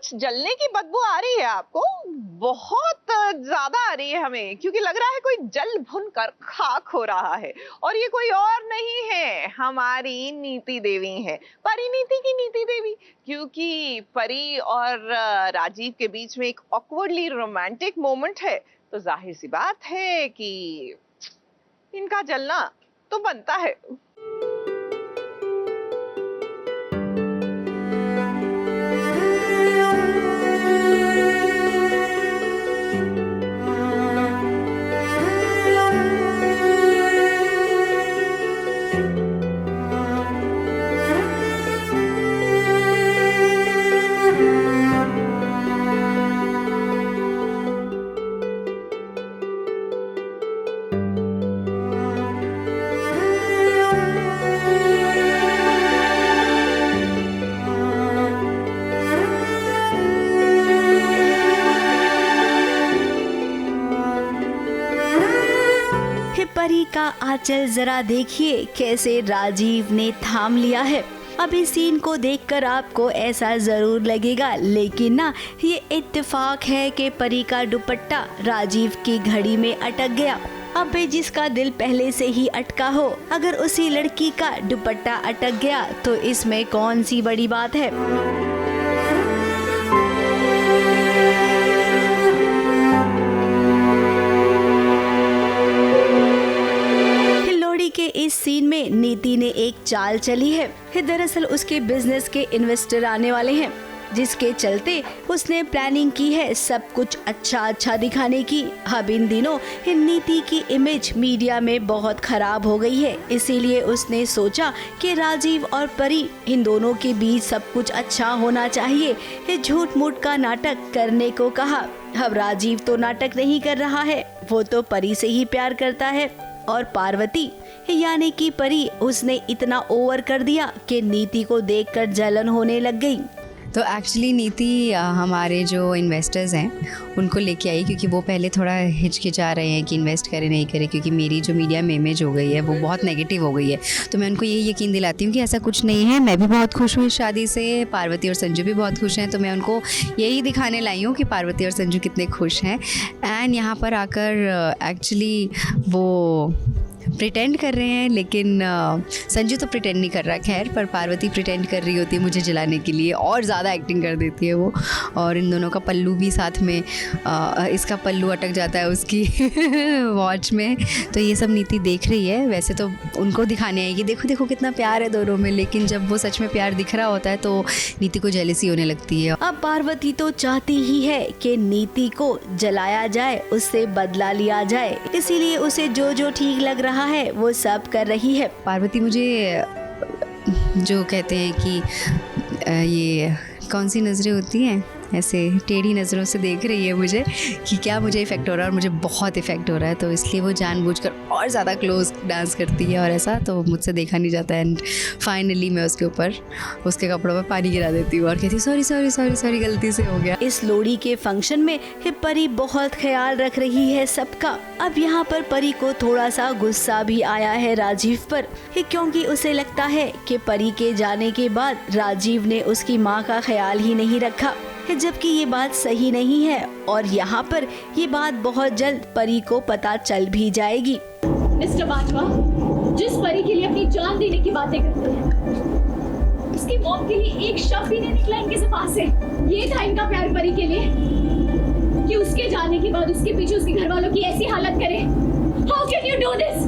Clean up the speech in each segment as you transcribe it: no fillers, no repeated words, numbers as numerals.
कुछ जलने की बदबू आ रही है आपको? बहुत ज्यादा आ रही है हमें, क्योंकि लग रहा है कोई जल भुन कर खाक हो रहा है। और ये कोई और नहीं है, हमारी नीति देवी है, परिनीति की नीति देवी। क्योंकि परी और राजीव के बीच में एक ऑकवर्डली रोमांटिक मोमेंट है, तो जाहिर सी बात है कि इनका जलना तो बनता है। परी का आंचल जरा देखिए कैसे राजीव ने थाम लिया है। अब इस सीन को देखकर आपको ऐसा जरूर लगेगा, लेकिन ना ये इत्तेफाक है कि परी का दुपट्टा राजीव की घड़ी में अटक गया। अब जिसका दिल पहले से ही अटका हो, अगर उसी लड़की का दुपट्टा अटक गया तो इसमें कौन सी बड़ी बात है। के इस सीन में नीति ने एक चाल चली है। दरअसल उसके बिजनेस के इन्वेस्टर आने वाले हैं, जिसके चलते उसने प्लानिंग की है सब कुछ अच्छा दिखाने की। अब इन दिनों नीति की इमेज मीडिया में बहुत खराब हो गई है, इसीलिए उसने सोचा कि राजीव और परी इन दोनों के बीच सब कुछ अच्छा होना चाहिए। झूठ मूठ का नाटक करने को कहा। अब राजीव तो नाटक नहीं कर रहा है, वो तो परी से ही प्यार करता है। और पार्वती यानी कि परी, उसने इतना ओवर कर दिया कि नीति को देखकर जलन होने लग गई। तो एक्चुअली नीति हमारे जो इन्वेस्टर्स हैं उनको लेके आई, क्योंकि वो पहले थोड़ा हिचकिचा रहे हैं कि इन्वेस्ट करें नहीं करें, क्योंकि मेरी जो मीडिया में इमेज हो गई है वो बहुत नेगेटिव हो गई है। तो मैं उनको यही यकीन दिलाती हूँ कि ऐसा कुछ नहीं है। मैं भी बहुत खुश हूँ इस शादी से, पार्वती और संजू भी बहुत खुश हैं। तो मैं उनको यही दिखाने लाई हूँ कि पार्वती और संजू कितने खुश हैं। एंड यहाँ पर आकर एक्चुअली वो प्रिटेंड कर रहे हैं, लेकिन संजू तो प्रिटेंड नहीं कर रहा, खैर, पर पार्वती प्रिटेंड कर रही होती है मुझे जलाने के लिए, और ज़्यादा एक्टिंग कर देती है वो। और इन दोनों का पल्लू भी साथ में, इसका पल्लू अटक जाता है उसकी वॉच में। तो ये सब नीति देख रही है। वैसे तो उनको दिखाने आएगी देखो देखो कितना प्यार है दोनों में, लेकिन जब वो सच में प्यार दिख रहा होता है तो नीति को जेलसी होने लगती है। अब पार्वती तो चाहती ही है कि नीति को जलाया जाए, उससे बदला लिया जाए, इसीलिए उसे जो जो ठीक लग रहा है वो सब कर रही है। पार्वती मुझे जो कहते हैं कि ये कौन सी नज़रें होती हैं, ऐसे टेढ़ी नज़रों से देख रही है मुझे कि क्या मुझे इफ़ेक्ट हो रहा है, और मुझे बहुत इफ़ेक्ट हो रहा है। तो इसलिए वो जानबूझकर और ज़्यादा क्लोज डांस करती है, और ऐसा तो मुझसे देखा नहीं जाता है। एंड फाइनली मैं उसके ऊपर, उसके कपड़ों पर पानी गिरा देती हूँ और कहती हूँ सॉरी सॉरी सॉरी सॉरी, गलती से हो गया। इस लोहड़ी के फंक्शन में परी बहुत ख्याल रख रही है सबका। अब यहाँ पर परी को थोड़ा सा गुस्सा भी आया है राजीव पर, क्योंकि उसे लगता है कि परी के जाने के बाद राजीव ने उसकी माँ का ख्याल ही नहीं रखा, जबकि ये बात सही नहीं है। और यहाँ पर ये बात बहुत जल्द परी को पता चल भी जाएगी। मिस्टर बाजवा, जिस परी के लिए अपनी जान देने की बातें करते हैं, उसकी मौत के लिए एक शब्द भी नहीं निकला इनके ज़बान से। ये था इनका प्यार परी के लिए कि उसके जाने के बाद उसके पीछे उसके घर वालों की ऐसी हालत करे। How can you do this?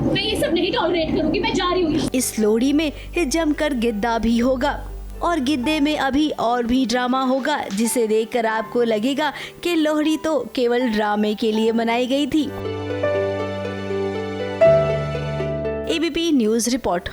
मैं ये सब नहीं टॉलरेट करूंगी, मैं जा रही हूँ। इस लोहड़ी में जमकर गिद्दा भी होगा, और गिद्दे में अभी और भी ड्रामा होगा, जिसे देखकर आपको लगेगा कि लोहड़ी तो केवल ड्रामे के लिए मनाई गई थी। ABP news report.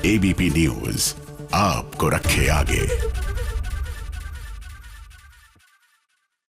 ABP news आपको रखे आगे।